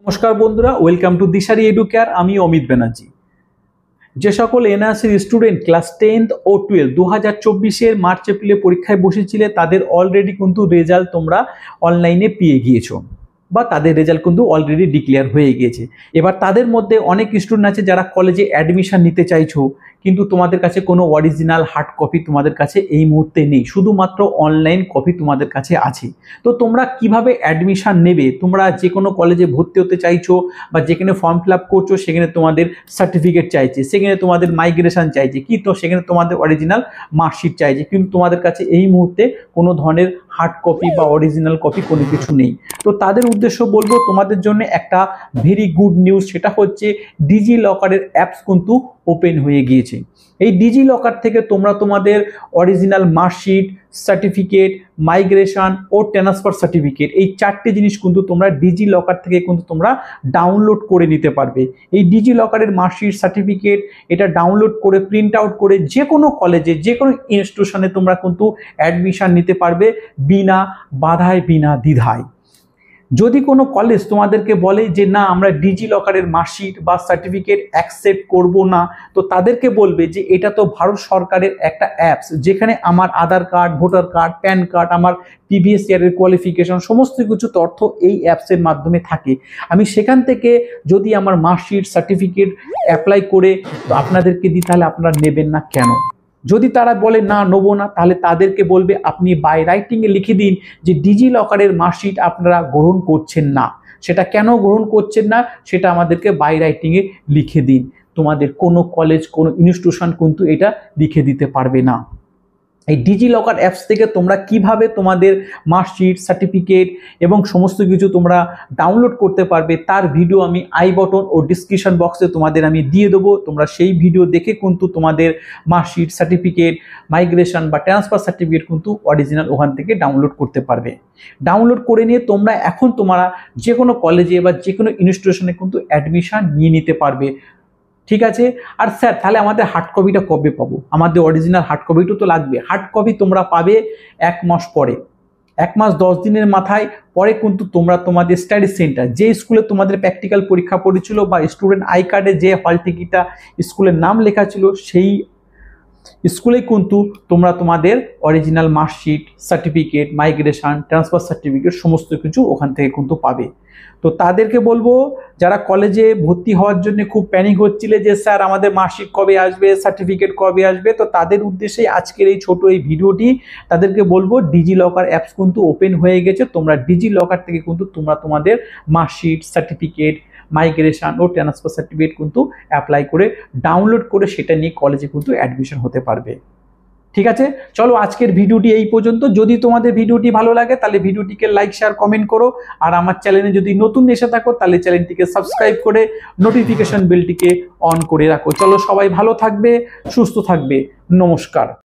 নমস্কার বন্ধুরা, welcome to Dishari educare. আমি অমিত ব্যানার্জি। যে সকল এনআরসির স্টুডেন্ট ক্লাস 10th ও 12 2024-এর মার্চ এপ্রিলে পরীক্ষায় বসেছিলে তাদের অলরেডি কিন্তু রেজাল্ট তোমরা অনলাইনে পেয়ে গিয়েছো বা তাদের রেজাল্ট কিন্তু অলরেডি ডিক্লেয়ার হয়ে গিয়েছে। এবার তাদের মধ্যে অনেক স্টুডেন্ট আছে যারা কলেজে অ্যাডমিশন নিতে চাইছো, কিন্তু তোমাদের কাছে কোনো অরিজিনাল হার্ড কপি তোমাদের কাছে এই মুহূর্তে নেই, শুধুমাত্র অনলাইন কপি তোমাদের কাছে আছে। তো তোমরা কিভাবে অ্যাডমিশন নেবে? তোমরা যে কোনো কলেজে ভর্তি হতে চাইছো বা যেখানে ফর্ম ফিল আপ করছো সেখানে তোমাদের সার্টিফিকেট চাইছে, সেখানে তোমাদের মাইগ্রেশন চাইছে, কি তো সেখানে তোমাদের অরিজিনাল মার্কশিট চাইছে, কিন্তু তোমাদের কাছে এই মুহূর্তে কোনো ধরনের হার্ড কপি বা অরিজিনাল কপি কোনো কিছু নেই। তো তাদের উদ্দেশ্য বলবো, তোমাদের জন্য একটা ভেরি গুড নিউজ, সেটা হচ্ছে ডিজি লকারের অ্যাপস কিন্তু ওপেন হয়ে গিয়েছে। এই ডিজি লকার থেকে তোমরা তোমাদের অরিজিনাল মার্কশিট, সার্টিফিকেট, মাইগ্রেশন ও ট্রান্সফার সার্টিফিকেট, এই চারটে জিনিস কিন্তু তোমরা ডিজি লকার থেকে কিন্তু তোমরা ডাউনলোড করে নিতে পারবে। এই ডিজি লকারের মার্কশিট, সার্টিফিকেট এটা ডাউনলোড করে প্রিন্ট আউট করে যে কোনো কলেজে, যে কোনো ইনস্টিটিউশনে তোমরা কিন্তু অ্যাডমিশন নিতে পারবে বিনা বাধায়, বিনা দ্বিধায়। যদি কোনো কলেজ তোমাদেরকে বলে যে না, আমরা ডিজি লকারের মার্কশিট বা সার্টিফিকেট অ্যাকসেপ্ট করব না, তো তাদেরকে বলবে যে এটা তো ভারত সরকারের একটা অ্যাপস, যেখানে আমার Aadhaar card, voter card, PAN card, আমার প্রিভিয়াস ইয়ারের কোয়ালিফিকেশন সমস্ত কিছু তথ্য এই অ্যাপসের মাধ্যমে থাকে। আমি সেখান থেকে যদি আমার মার্কশিট, সার্টিফিকেট অ্যাপ্লাই করে আপনাদেরকে দিই, তাহলে আপনারা নেবেন না কেন? যদি তারা বলে না নেবো না, তাহলে তাদেরকে বলবে আপনি বাই রাইটিংয়ে লিখে দিন যে ডিজি লকারের মার্কশিট আপনারা গ্রহণ করছেন না। সেটা কেন গ্রহণ করছেন না সেটা আমাদেরকে বাই রাইটিংয়ে লিখে দিন। তোমাদের কোনো কলেজ, কোনো ইনস্টিটিউশন কিন্তু এটা লিখে দিতে পারবে না। এই ডিজি লকার অ্যাপস থেকে তোমরা কিভাবে তোমাদের মার্কশিট, সার্টিফিকেট এবং সমস্ত কিছু তোমরা ডাউনলোড করতে পারবে তার ভিডিও আমি আই বটন ও ডিসক্রিপশন বক্সে তোমাদের আমি দিয়ে দেবো। তোমরা সেই ভিডিও দেখে কিন্তু তোমাদের মার্কশিট, সার্টিফিকেট, মাইগ্রেশন বা ট্রান্সফার সার্টিফিকেট কিন্তু অরিজিনাল ওখান থেকে ডাউনলোড করতে পারবে। ডাউনলোড করে নিয়ে তোমরা এখন তোমরা যে কোনো কলেজে বা যে কোনো ইনস্টিটিউশনে কিন্তু অ্যাডমিশন নিয়ে নিতে পারবে। ঠিক আছে। আর স্যার, তাহলে আমাদের হার্ড কপিটা কবে পাবো? আমাদের অরিজিনাল হার্ড কপিটা তো লাগবে। হার্ড কপি তোমরা পাবে 1 মাস পরে, 1 মাস 10 দিনের মাথায় পরে কিন্তু তোমরা তোমাদের স্টাডি সেন্টার, যে স্কুলে তোমাদের প্র্যাকটিক্যাল পরীক্ষা পড়েছিল বা স্টুডেন্ট আই কার্ডে যে হল টিকিটটা স্কুলের নাম লেখা ছিল, সেই স্কুলে কিন্তু তোমরা তোমাদের original marksheet, certificate, migration, transfer certificate সমস্ত কিছু ওখান থেকে কিন্তু পাবে। তো তাদেরকে বলবো, যারা কলেজে ভর্তি হওয়ার জন্য খুব প্যানিক হচ্ছিলে যে স্যার আমাদের মার্কশিট কবে আসবে, সার্টিফিকেট কবে আসবে, তো তাদের উদ্দেশ্যে আজকের এই ছোট এই ভিডিওটি। তাদেরকে বলবো ডিজি লকার অ্যাপস কিন্তু ওপেন হয়ে গেছে। তোমরা ডিজি লকার থেকে কিন্তু তোমরা তোমাদের মার্কশিট, সার্টিফিকেট, মাইগ্রেশন ও ট্রান্সফার সার্টিফিকেট কিন্তু অ্যাপ্লাই করে ডাউনলোড করে সেটা নিয়ে কলেজে কিন্তু অ্যাডমিশন হতে পারবে। ঠিক আছে, চলো আজকের ভিডিওটি এই পর্যন্ত। যদি তোমাদের ভিডিওটি ভালো লাগে তাহলে ভিডিওটিকে লাইক, শেয়ার, কমেন্ট করো। আর আমার চ্যানেলে যদি নতুন এসে থাকো তাহলে চ্যানেলটিকে সাবস্ক্রাইব করে নোটিফিকেশন বেলটিকে অন করে রাখো। চলো, সবাই ভালো থাকবে, সুস্থ থাকবে। নমস্কার।